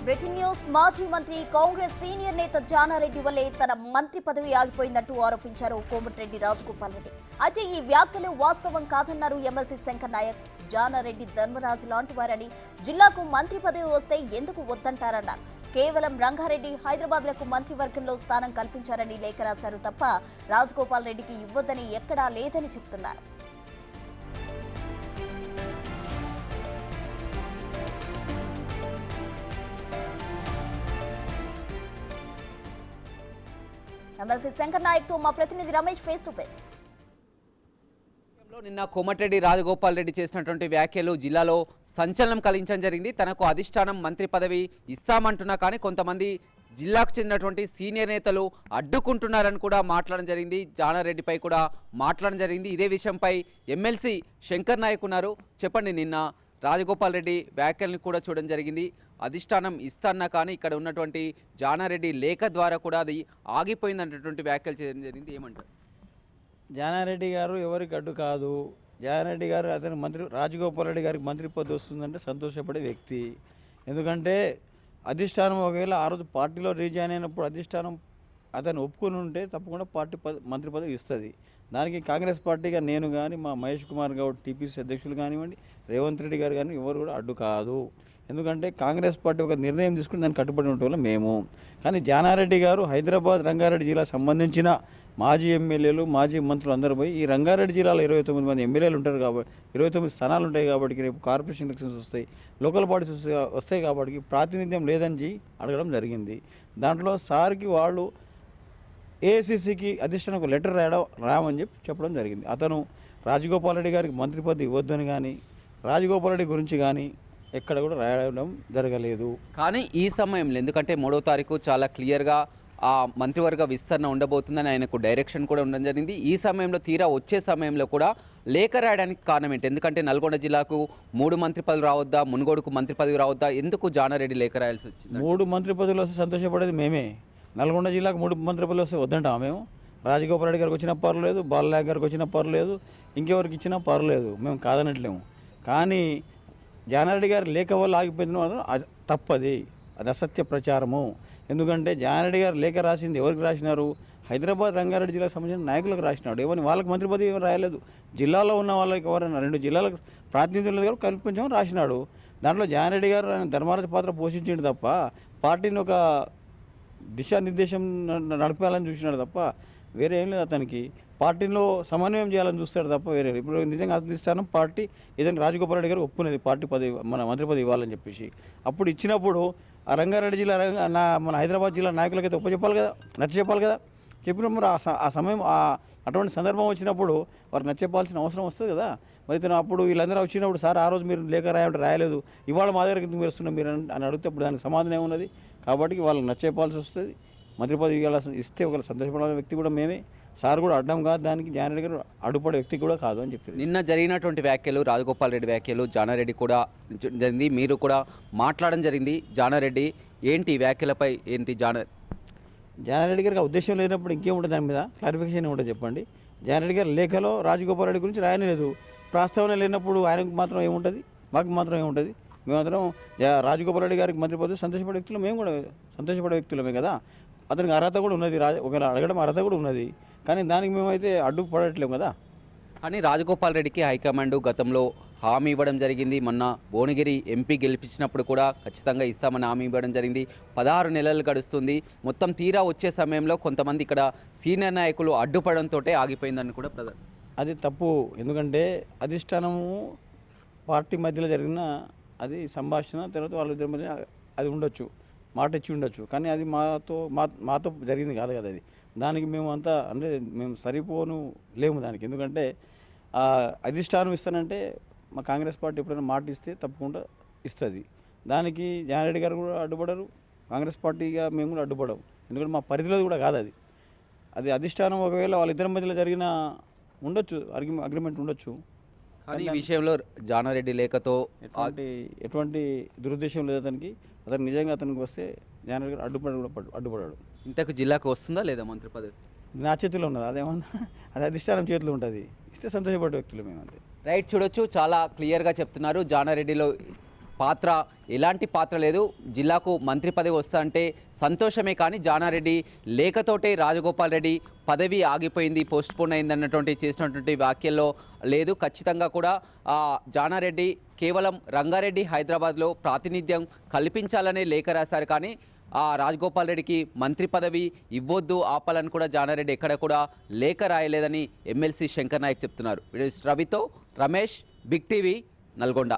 Breaking news. మాజీ మంత్రి Congress senior నేత జానారెడ్డి వల్లే తన మంత్రి పదవి ఆగిపోయిందంటూ ఆరోపించారు కోమటిరెడ్డి రాజగోపాల్ రెడ్డి. అయితే ఈ వ్యాఖ్యలు వాస్తవం కాదన్నారు ఎమ్మెల్సీ శంకర్ నాయక్. జానారెడ్డి ధర్మరాజు లాంటి వారని, జిల్లాకు మంత్రి పదవి వస్తే ఎందుకు వద్దంటారన్నారు. కేవలం రంగారెడ్డి, హైదరాబాద్లకు మంత్రివర్గంలో స్థానం కల్పించారని లేఖ రాశారు తప్ప రాజగోపాల్ రెడ్డికి ఇవ్వొద్దని ఎక్కడా లేదని చెప్తున్నారు. ఎమ్మెల్సీ శంకర్ నాయక్ తో మా ప్రతినిధి రమేష్ ఫేస్ టు ఫేస్. నిన్న కోమటిరెడ్డి రాజగోపాల్ రెడ్డి చేసినటువంటి వ్యాఖ్యలు జిల్లాలో సంచలనం కలిగించడం జరిగింది. తనకు అధిష్టానం మంత్రి పదవి ఇస్తామంటున్నా కానీ కొంతమంది జిల్లాకు చెందినటువంటి సీనియర్ నేతలు అడ్డుకుంటున్నారని కూడా మాట్లాడడం జరిగింది. జానారెడ్డిపై కూడా మాట్లాడడం జరిగింది. ఇదే విషయంపై ఎమ్మెల్సీ శంకర్ నాయక్ ఉన్నారు. చెప్పండి, నిన్న రాజగోపాల్ రెడ్డి వ్యాఖ్యలను కూడా చూడడం జరిగింది. అధిష్టానం ఇస్తాన్నా కానీ ఇక్కడ ఉన్నటువంటి జానారెడ్డి లేఖ ద్వారా కూడా అది ఆగిపోయిందన్నటువంటి వ్యాఖ్యలు చేయడం జరిగింది. ఏమంటారు? జానారెడ్డి గారు ఎవరికి అడ్డు కాదు. జానారెడ్డి గారు అతను మంత్రి, రాజగోపాల్ రెడ్డి గారికి మంత్రి పదవి వస్తుందంటే సంతోషపడే వ్యక్తి. ఎందుకంటే అధిష్టానం ఒకవేళ ఆ రోజు పార్టీలో రీజాయిన్ అయినప్పుడు అధిష్టానం అతను ఒప్పుకొని ఉంటే తప్పకుండా పార్టీ మంత్రి పదవి ఇస్తుంది. దానికి కాంగ్రెస్ పార్టీగా నేను కానీ, మా మహేష్ కుమార్ గౌడ్ టీపీసీ అధ్యక్షులు కానివ్వండి, రేవంత్ రెడ్డి గారు కానీ ఎవరు కూడా అడ్డు కాదు. ఎందుకంటే కాంగ్రెస్ పార్టీ ఒక నిర్ణయం తీసుకుని దాన్ని కట్టుబడి ఉంటే మేము. కానీ జానారెడ్డి గారు హైదరాబాద్, రంగారెడ్డి జిల్లాకు సంబంధించిన మాజీ ఎమ్మెల్యేలు, మాజీ మంత్రులు అందరూ పోయి, ఈ రంగారెడ్డి జిల్లాలో 29 మంది ఎమ్మెల్యేలు ఉంటారు కాబట్టి 29 స్థానాలు ఉంటాయి కాబట్టి రేపు కార్పొరేషన్ ఎలక్షన్స్ వస్తాయి, లోకల్ బాడీస్ వస్తాయి కాబట్టి ప్రాతినిధ్యం లేదని అడగడం జరిగింది. దాంట్లో సార్కి వాళ్ళు ఏఐసిసికి అధిష్టానికి లెటర్ రామని చెప్పడం జరిగింది. అతను రాజగోపాల్ రెడ్డి గారికి మంత్రి పదవి ఇవ్వద్దని కానీ, రాజగోపాల్ రెడ్డి గురించి కానీ ఎక్కడ కూడా రాయడం జరగలేదు. కానీ ఈ సమయంలో ఎందుకంటే 3వ తారీఖు చాలా క్లియర్గా ఆ మంత్రివర్గ విస్తరణ ఉండబోతుందని ఆయనకు డైరెక్షన్ కూడా ఉండడం జరిగింది. ఈ సమయంలో తీరా వచ్చే సమయంలో కూడా లేఖ రాయడానికి కారణం ఏంటి? ఎందుకంటే నల్గొండ జిల్లాకు 3 మంత్రి పదవులు రావద్దా, మునుగోడుకు మంత్రి పదవి రావద్దా, ఎందుకు జానారెడ్డి లేఖ రాయాల్సి వచ్చింది? 3 మంత్రి పదవులు వస్తే సంతోషపడేది మేమే. నల్గొండ జిల్లాకు 3 మంత్రి పదవులు వస్తే వద్దంటాం మేము. రాజగోపాల్ రెడ్డి గారికి వచ్చినా పర్లేదు, బాలనాయక్ గారికి వచ్చినా పర్లేదు, ఇంకెవరికి ఇచ్చినా పర్లేదు, మేము కాదనట్లేము. కానీ జానారెడ్డి గారి లేఖ వల్ల ఆగిపోయింది తప్పది, అది అసత్య ప్రచారము. ఎందుకంటే జానారెడ్డి గారు లేఖ రాసింది ఎవరికి రాసినారు? హైదరాబాద్, రంగారెడ్డి జిల్లాకు సంబంధించిన నాయకులకు రాసినాడు. ఏమని వాళ్ళకి మంత్రి పదవి ఏమీ రాయలేదు. జిల్లాలో ఉన్న వాళ్ళకి ఎవరైనా 2 జిల్లాలకు ప్రాతినిధ్యం కూడా కల్పించమని రాసినాడు. దాంట్లో జానారెడ్డి గారు ఆయన ధర్మరాజు పాత్ర పోషించిండు తప్ప పార్టీని ఒక దిశానిర్దేశం నడిపేయాలని చూసినాడు తప్ప వేరే ఏం లేదు. అతనికి పార్టీలో సమన్వయం చేయాలని చూస్తాడు తప్ప వేరే. ఇప్పుడు నిజంగా అధిష్టానం పార్టీ ఏదైనా రాజగోపాల్ రెడ్డి గారు ఒప్పుకునేది పార్టీ పదవి, మన మంత్రి పదవి ఇవ్వాలని చెప్పేసి. అప్పుడు ఇచ్చినప్పుడు ఆ రంగారెడ్డి జిల్లా, మన హైదరాబాద్ జిల్లా నాయకులకైతే చెప్పాలి కదా, నచ్చ చెప్పాలి కదా. చెప్పినప్పుడు ఆ సమయం అటువంటి సందర్భం వచ్చినప్పుడు వారికి నచ్చ చెప్పాల్సిన అవసరం వస్తుంది కదా. మరి తను అప్పుడు వీళ్ళందరూ వచ్చినప్పుడు సార్ ఆ రోజు మీరు లేఖ రాయాలంటే రాయలేదు, ఇవాళ మా దగ్గర మీరు వస్తున్నారు మీరు అని అడిగితే అప్పుడు దానికి సమాధానం ఏమున్నది? కాబట్టి వాళ్ళకి నచ్చ చెప్పాల్సి వస్తుంది. మంత్రి పదవి ఇస్తే ఒకరు సంతోషపడాల్సిన వ్యక్తి కూడా మేమే. సార్ కూడా అడ్డం కాదు, దానికి జానారెడ్డి గారు అడ్డుపడే వ్యక్తి కూడా కాదు అని చెప్పారు. నిన్న జరిగినటువంటి వ్యాఖ్యలు, రాజగోపాల్ రెడ్డి వ్యాఖ్యలు, జానారెడ్డి కూడా జరిగింది, మీరు కూడా మాట్లాడడం జరిగింది. జానారెడ్డి ఏంటి వ్యాఖ్యలపై ఏంటి? జానారెడ్డి గారికి ఆ ఉద్దేశం లేనప్పుడు ఇంకేముంటుంది? దాని మీద క్లారిఫికేషన్ ఏముంటుంది చెప్పండి. జానారెడ్డి గారి లేఖలో రాజగోపాల్ రెడ్డి గురించి రాయలేదు. ప్రస్తావన లేనప్పుడు ఆయనకు మాత్రం ఏముంటుంది, మాకు మాత్రం ఏముంటుంది? మేమందరం రాజగోపాల్ రెడ్డి గారికి మంత్రి పదవి సంతోషపడే వ్యక్తులు, మేము కూడా సంతోషపడే వ్యక్తులమే కదా. అతనికి అర్హత కూడా ఉన్నది, ఒకవేళ అడగడం అర్హత కూడా ఉన్నది. కానీ దానికి మేమైతే అడ్డుపడట్లేము కదా. కానీ రాజగోపాల్ రెడ్డికి హైకమాండ్ గతంలో హామీ ఇవ్వడం జరిగింది. మొన్న భువనగిరి ఎంపీ గెలిపించినప్పుడు కూడా ఖచ్చితంగా ఇస్తామని హామీ ఇవ్వడం జరిగింది. 16 నెలలు గడుస్తుంది. మొత్తం తీరా వచ్చే సమయంలో కొంతమంది ఇక్కడ సీనియర్ నాయకులు అడ్డుపడంతో ఆగిపోయిందని కూడా అది తప్పు. ఎందుకంటే అధిష్టానము పార్టీ మధ్యలో జరిగిన అది సంభాషణ, తర్వాత వాళ్ళిద్దరి మధ్య అది ఉండొచ్చు, మాట ఇచ్చి ఉండొచ్చు. కానీ అది మాతో జరిగింది కాదు కదా. అది దానికి మేము అంతా అంటే మేము సరిపోను లేము దానికి. ఎందుకంటే అధిష్టానం ఇస్తానంటే మా కాంగ్రెస్ పార్టీ ఎప్పుడైనా మాట ఇస్తే తప్పకుండా ఇస్తుంది. దానికి జానారెడ్డి గారు కూడా అడ్డుపడరు, కాంగ్రెస్ పార్టీగా మేము కూడా అడ్డుపడము. ఎందుకంటే మా పరిధిలో కూడా కాదు అది. అది అధిష్టానం ఒకవేళ వాళ్ళిద్దరి మధ్యలో జరిగిన ఉండొచ్చు, అగ్రిమెంట్ ఉండొచ్చు. కానీ ఈ విషయంలో జానారెడ్డి లేఖతో ఎటువంటి దురుద్దేశం లేదు అతనికి. అతను నిజంగా అతనికి వస్తే జానారెడ్డి గారు అడ్డుపడాడు. ఇంతకు జిల్లాకు వస్తుందా లేదా మంత్రి పదవి? నా చేతిలో ఉన్నది, అదేమన్నా అది అధిష్టానం చేతిలో ఉంటుంది. ఇస్తే సంతోషపడే వ్యక్తులు మేము అంతే. రైట్, చూడొచ్చు చాలా క్లియర్గా చెప్తున్నారు. జానారెడ్డిలో పాత్ర ఎలాంటి పాత్ర లేదు. జిల్లాకు మంత్రి పదవి వస్తుందంటే సంతోషమే, కానీ జానారెడ్డి లేఖతోటే రాజగోపాల్ రెడ్డి పదవి ఆగిపోయింది, పోస్ట్పోన్ అయిందన్నటువంటి చేసినటువంటి వ్యాఖ్యల్లో లేదు. ఖచ్చితంగా కూడా జానారెడ్డి కేవలం రంగారెడ్డి హైదరాబాద్లో ప్రాతినిధ్యం కల్పించాలనే లేఖ రాశారు, కానీ రాజగోపాల్ రెడ్డికి మంత్రి పదవి ఇవ్వొద్దు, ఆపాలని కూడా జానారెడ్డి ఎక్కడ కూడా లేఖ రాయలేదని ఎమ్మెల్సీ శంకర్ నాయక్ చెప్తున్నారు. వీడియో రవితో రమేష్, బిగ్ టీవీ, నల్గొండ.